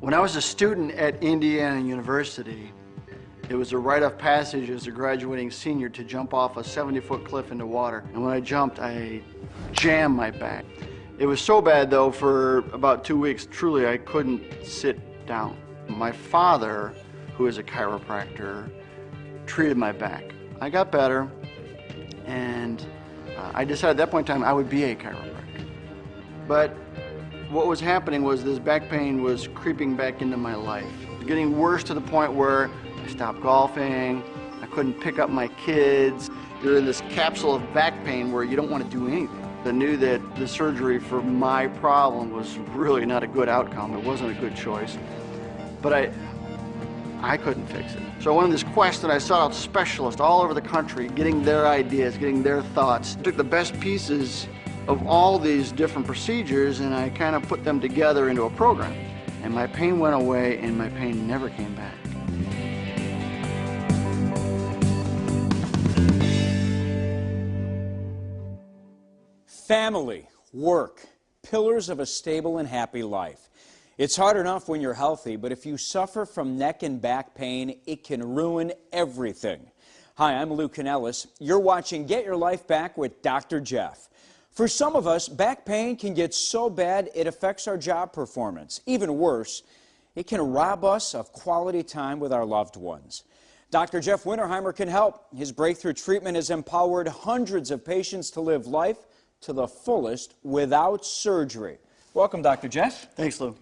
When I was a student at Indiana University, it was a rite of passage as a graduating senior to jump off a 70-foot cliff into water. And when I jumped, I jammed my back. It was so bad, though, for about 2 weeks, truly, I couldn't sit down. My father, who is a chiropractor, treated my back. I got better, and I decided at that point in time I would be a chiropractor. But what was happening was this back pain was creeping back into my life. Getting worse to the point where I stopped golfing, I couldn't pick up my kids. You're in this capsule of back pain where you don't want to do anything. I knew that the surgery for my problem was really not a good outcome. It wasn't a good choice. But I couldn't fix it. So I went on this quest and I sought out specialists all over the country, getting their ideas, getting their thoughts. I took the best pieces of all these different procedures and I kind of put them together into a program. And my pain went away and my pain never came back. Family, work, pillars of a stable and happy life. It's hard enough when you're healthy, but if you suffer from neck and back pain, it can ruin everything. Hi, I'm Lou Canellis. You're watching Get Your Life Back with Dr. Jeff. For some of us, back pain can get so bad it affects our job performance. Even worse, it can rob us of quality time with our loved ones. Dr. Jeff Winterheimer can help. His breakthrough treatment has empowered hundreds of patients to live life to the fullest without surgery. Welcome, Dr. Jeff. Thanks, Lou.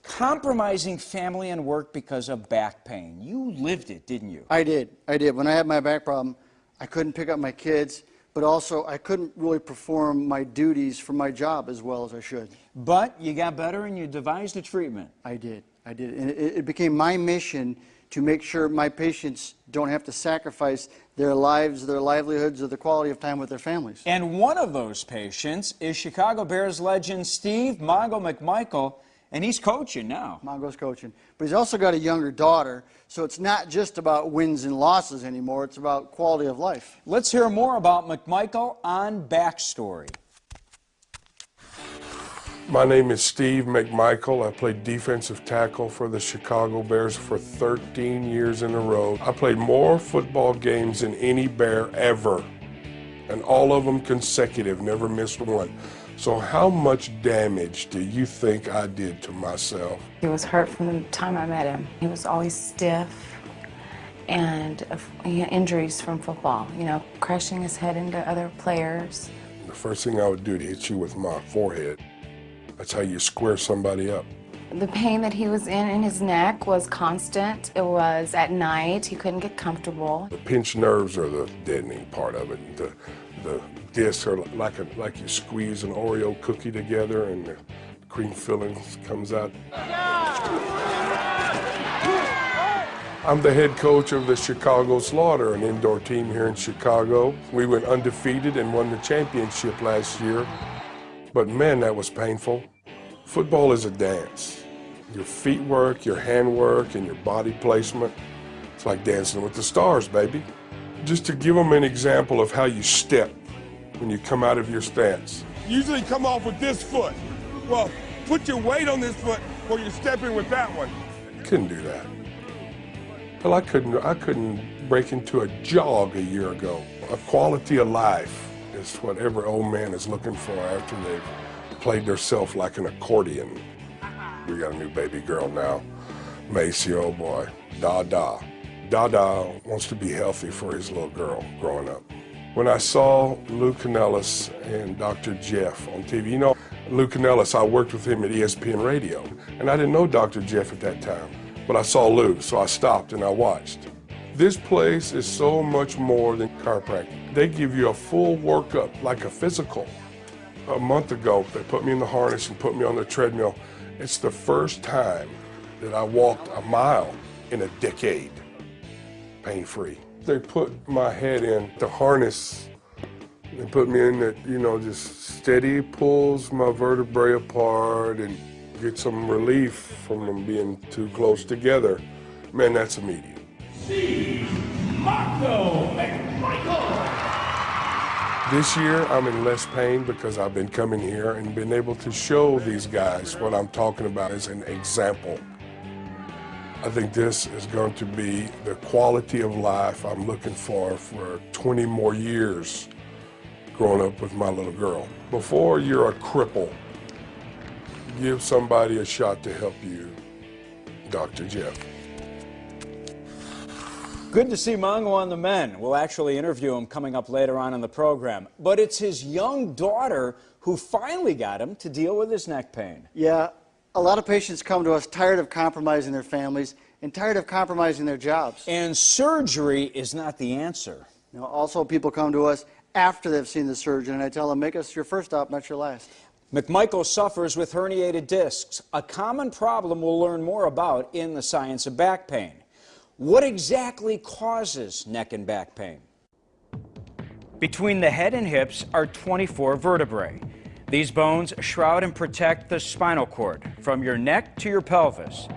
Compromising family and work because of back pain. You lived it, didn't you? I did. When I had my back problem, I couldn't pick up my kids, but also I couldn't really perform my duties for my job as well as I should. But you got better and you devised a treatment. I did. And it became my mission to make sure my patients don't have to sacrifice their lives, their livelihoods, or the quality of time with their families. And one of those patients is Chicago Bears legend Steve Mongo McMichael, and he's coaching now. Mongo's coaching. But he's also got a younger daughter, so it's not just about wins and losses anymore, it's about quality of life. Let's hear more about McMichael on Backstory. My name is Steve McMichael. I played defensive tackle for the Chicago Bears for 13 years in a row. I played more football games than any Bear ever, and all of them consecutive, never missed one. So how much damage do you think I did to myself? He was hurt from the time I met him. He was always stiff, and he had injuries from football, you know, crushing his head into other players. The first thing I would do to hit you with my forehead. That's how you square somebody up. The pain that he was in his neck was constant. It was at night. He couldn't get comfortable. The pinched nerves are the deadening part of it. The discs are like you squeeze an Oreo cookie together and the cream filling comes out. I'm the head coach of the Chicago Slaughter, an indoor team here in Chicago. We went undefeated and won the championship last year. But man, that was painful. Football is a dance. Your feet work, your hand work, and your body placement. It's like dancing with the stars, baby. Just to give them an example of how you step when you come out of your stance. Usually come off with this foot. Well, put your weight on this foot while you're stepping with that one. Couldn't do that. Well, I couldn't break into a jog a year ago. A quality of life is what every old man is looking for after they've played themselves like an accordion. We got a new baby girl now, Macy, oh boy, Dada. Dada wants to be healthy for his little girl growing up. When I saw Lou Canellis and Dr. Jeff on TV, you know, Lou Canellis, I worked with him at ESPN Radio, and I didn't know Dr. Jeff at that time, but I saw Lou, so I stopped and I watched. This place is so much more than chiropractic. They give you a full workup, like a physical. A month ago, they put me in the harness and put me on the treadmill. It's the first time that I walked a mile in a decade, pain-free. They put my head in the harness. They put me in that, you know, just steady pulls my vertebrae apart and get some relief from them being too close together. Man, that's immediate. Steve McMichael. This year, I'm in less pain because I've been coming here and been able to show these guys what I'm talking about as an example. I think this is going to be the quality of life I'm looking for 20 more years growing up with my little girl. Before you're a cripple, give somebody a shot to help you. Dr. Jeff. Good to see Mongo on the men. We'll actually interview him coming up later on in the program. But it's his young daughter who finally got him to deal with his neck pain. Yeah, a lot of patients come to us tired of compromising their families and tired of compromising their jobs. And surgery is not the answer. You know, also, people come to us after they've seen the surgeon, and I tell them, make us your first stop, not your last. McMichael suffers with herniated discs, a common problem we'll learn more about in the science of back pain. What exactly causes neck and back pain? Between the head and hips are 24 vertebrae. These bones shroud and protect the spinal cord from your neck to your pelvis.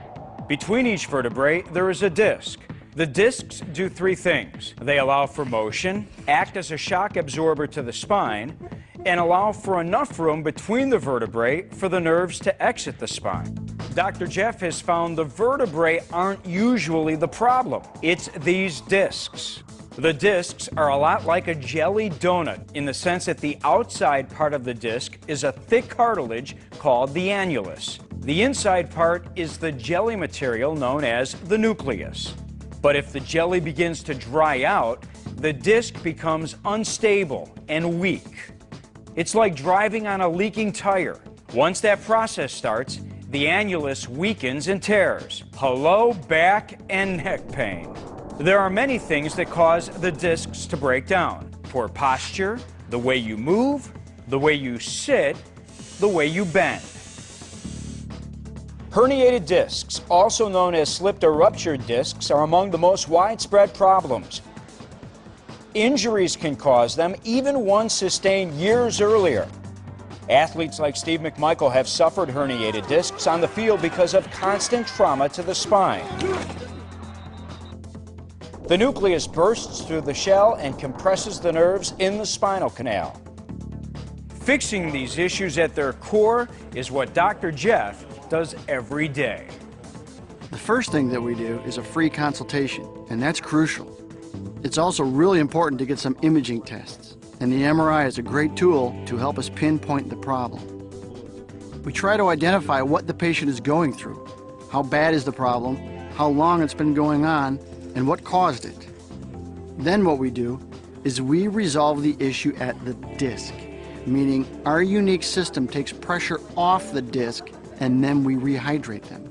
Between each vertebrae, there is a disc. The discs do three things. They allow for motion, act as a shock absorber to the spine, and allow for enough room between the vertebrae for the nerves to exit the spine. Dr. Jeff has found the vertebrae aren't usually the problem. It's these discs. The discs are a lot like a jelly donut in the sense that the outside part of the disc is a thick cartilage called the annulus. The inside part is the jelly material known as the nucleus. But if the jelly begins to dry out, the disc becomes unstable and weak. It's like driving on a leaking tire. Once that process starts, the annulus weakens and tears. Hello, back and neck pain. There are many things that cause the discs to break down. Poor posture, the way you move, the way you sit, the way you bend. Herniated discs, also known as slipped or ruptured discs, are among the most widespread problems. Injuries can cause them, even ones sustained years earlier. Athletes like Steve McMichael have suffered herniated discs on the field because of constant trauma to the spine. The nucleus bursts through the shell and compresses the nerves in the spinal canal. Fixing these issues at their core is what Dr. Jeff does every day. The first thing that we do is a free consultation, and that's crucial. It's also really important to get some imaging tests, and the MRI is a great tool to help us pinpoint the problem. We try to identify what the patient is going through, how bad is the problem, how long it's been going on, and what caused it. Then what we do is we resolve the issue at the disc, meaning our unique system takes pressure off the disc and then we rehydrate them.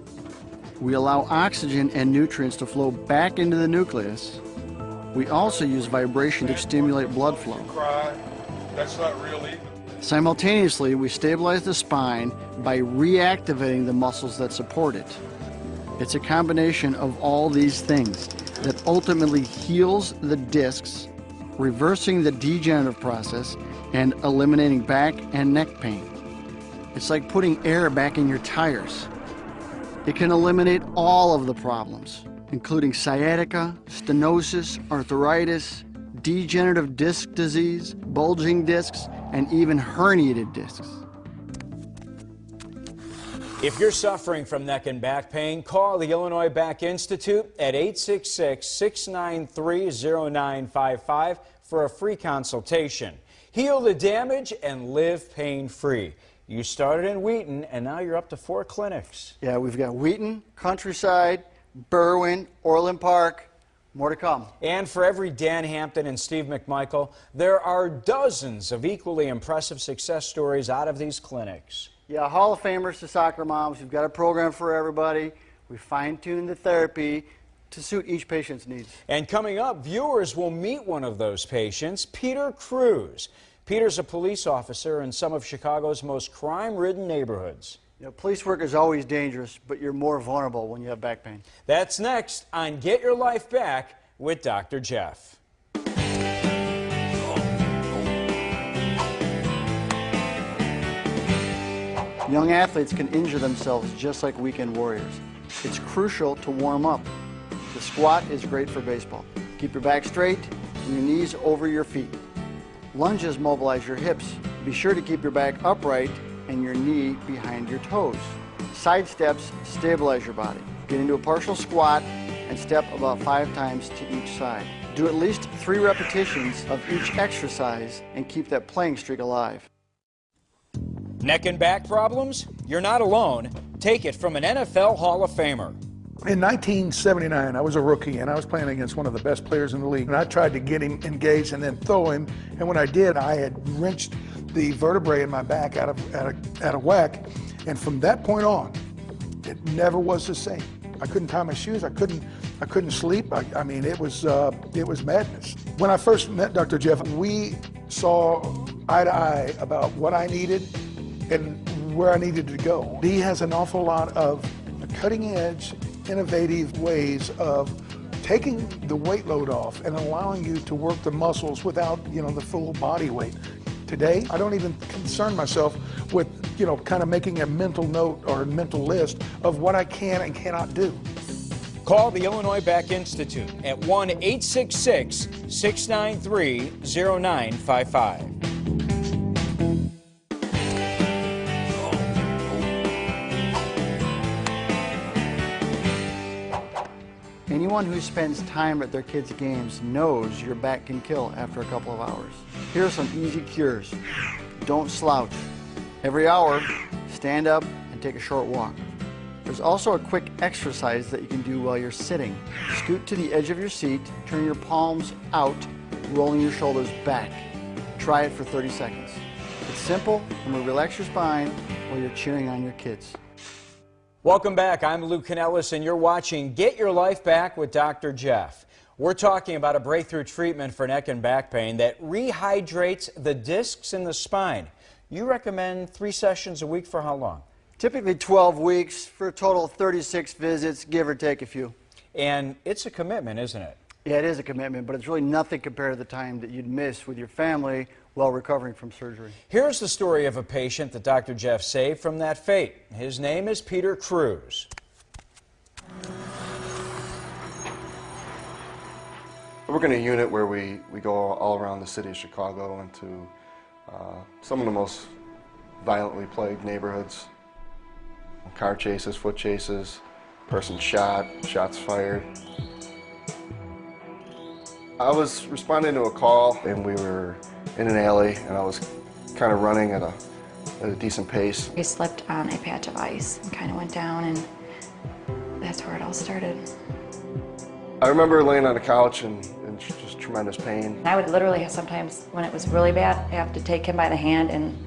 We allow oxygen and nutrients to flow back into the nucleus. We also use vibration to stimulate blood flow. That's not really. Simultaneously, we stabilize the spine by reactivating the muscles that support it. It's a combination of all these things that ultimately heals the discs, reversing the degenerative process, and eliminating back and neck pain. It's like putting air back in your tires. It can eliminate all of the problems, including sciatica, stenosis, arthritis, degenerative disc disease, bulging discs, and even herniated discs. If you're suffering from neck and back pain, call the Illinois Back Institute at 866-693-0955 for a free consultation. Heal the damage and live pain-free. You started in Wheaton, and now you're up to 4 clinics. Yeah, we've got Wheaton, Countryside, Berwyn, Orland Park, more to come. And for every Dan Hampton and Steve McMichael, there are dozens of equally impressive success stories out of these clinics. Yeah, Hall of Famers to soccer moms. We've got a program for everybody. We fine-tune the therapy to suit each patient's needs. And coming up, viewers will meet one of those patients, Peter Cruz. Peter's a police officer in some of Chicago's most crime-ridden neighborhoods. You know, police work is always dangerous, but you're more vulnerable when you have back pain. That's next on Get Your Life Back with Dr. Jeff. Young athletes can injure themselves just like weekend warriors. It's crucial to warm up. The squat is great for baseball. Keep your back straight and your knees over your feet. Lunges mobilize your hips. Be sure to keep your back upright and your knee behind your toes. Side steps stabilize your body. Get into a partial squat and step about 5 times to each side. Do at least 3 repetitions of each exercise and keep that playing streak alive. Neck and back problems? You're not alone. Take it from an NFL Hall of Famer. In 1979, I was a rookie and I was playing against one of the best players in the league. And I tried to get him engaged and then throw him. And when I did, I had wrenched the vertebrae in my back out of whack. And from that point on, it never was the same. I couldn't tie my shoes. I couldn't sleep. I mean, it was madness. When I first met Dr. Jeff, we saw eye to eye about what I needed and where I needed to go. He has an awful lot of cutting edge, innovative ways of taking the weight load off and allowing you to work the muscles without, the full body weight. Today, I don't even concern myself with, kind of making a mental note or a mental list of what I can and cannot do. Call the Illinois Back Institute at 1-866-693-0955. Anyone who spends time at their kids' games knows your back can kill after a couple of hours. Here are some easy cures. Don't slouch. Every hour, stand up and take a short walk. There's also a quick exercise that you can do while you're sitting. Scoot to the edge of your seat, turn your palms out, rolling your shoulders back. Try it for 30 seconds. It's simple and will relax your spine while you're cheering on your kids. Welcome back. I'm Lou Canellis, and you're watching Get Your Life Back with Dr. Jeff. We're talking about a breakthrough treatment for neck and back pain that rehydrates the discs in the spine. You recommend 3 sessions a week for how long? Typically 12 weeks for a total of 36 visits, give or take a few. And it's a commitment, isn't it? Yeah, it is a commitment, but it's really nothing compared to the time that you'd miss with your family while recovering from surgery. Here's the story of a patient that Dr. Jeff saved from that fate. His name is Peter Cruz. I work in a unit where we go all around the city of Chicago into some of the most violently plagued neighborhoods. Car chases, foot chases, person shot, shots fired. I was responding to a call and we were in an alley and I was kind of running at a decent pace. We slipped on a patch of ice and kind of went down, and that's where it all started. I remember laying on a couch and just tremendous pain. I would literally sometimes, when it was really bad, have to take him by the hand and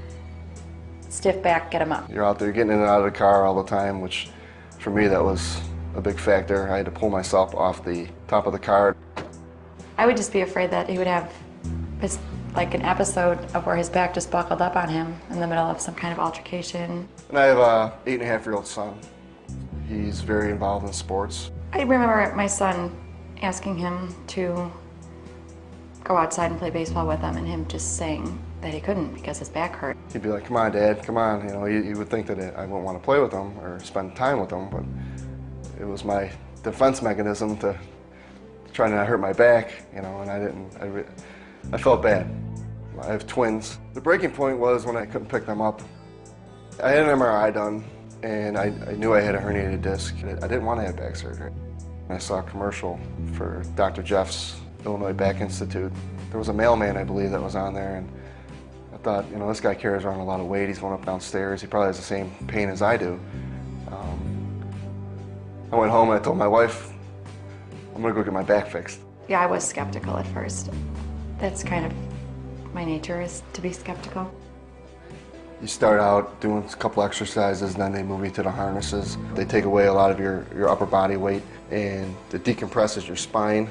stiff back, get him up. You're out there getting in and out of the car all the time, which for me that was a big factor. I had to pull myself off the top of the car. I would just be afraid that he would have like an episode of where his back just buckled up on him in the middle of some kind of altercation. And I have a 8.5-year-old son. He's very involved in sports. I remember my son asking him to go outside and play baseball with him, and him just saying that he couldn't because his back hurt. He'd be like, "Come on, Dad, come on." You would think that I wouldn't want to play with him or spend time with him, but it was my defense mechanism to try not to hurt my back, and I felt bad. I have twins. The breaking point was when I couldn't pick them up. I had an MRI done, and I knew I had a herniated disc. I didn't want to have back surgery. I saw a commercial for Dr. Jeff's Illinois Back Institute. There was a mailman, I believe, that was on there, and I thought, this guy carries around a lot of weight. He's going up and down stairs. He probably has the same pain as I do. I went home and I told my wife, I'm going to go get my back fixed. Yeah, I was skeptical at first. That's kind of my nature, is to be skeptical. You start out doing a couple exercises, and then they move you to the harnesses. They take away a lot of your upper body weight, and it decompresses your spine.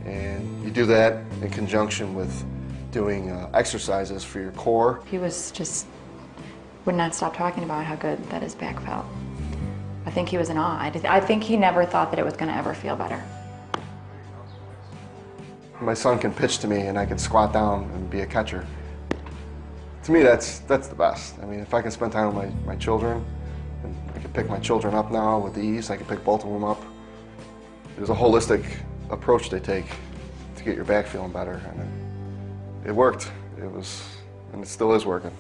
And you do that in conjunction with doing exercises for your core. He would not stop talking about how good that his back felt. I think he was in awe. I think he never thought that it was going to ever feel better. My son can pitch to me and I can squat down and be a catcher. To me, that's the best. I mean, if I can spend time with my children, and I can pick my children up now with ease, I can pick both of them up. There's a holistic approach they take to get your back feeling better, and it worked. it was, and it still is working.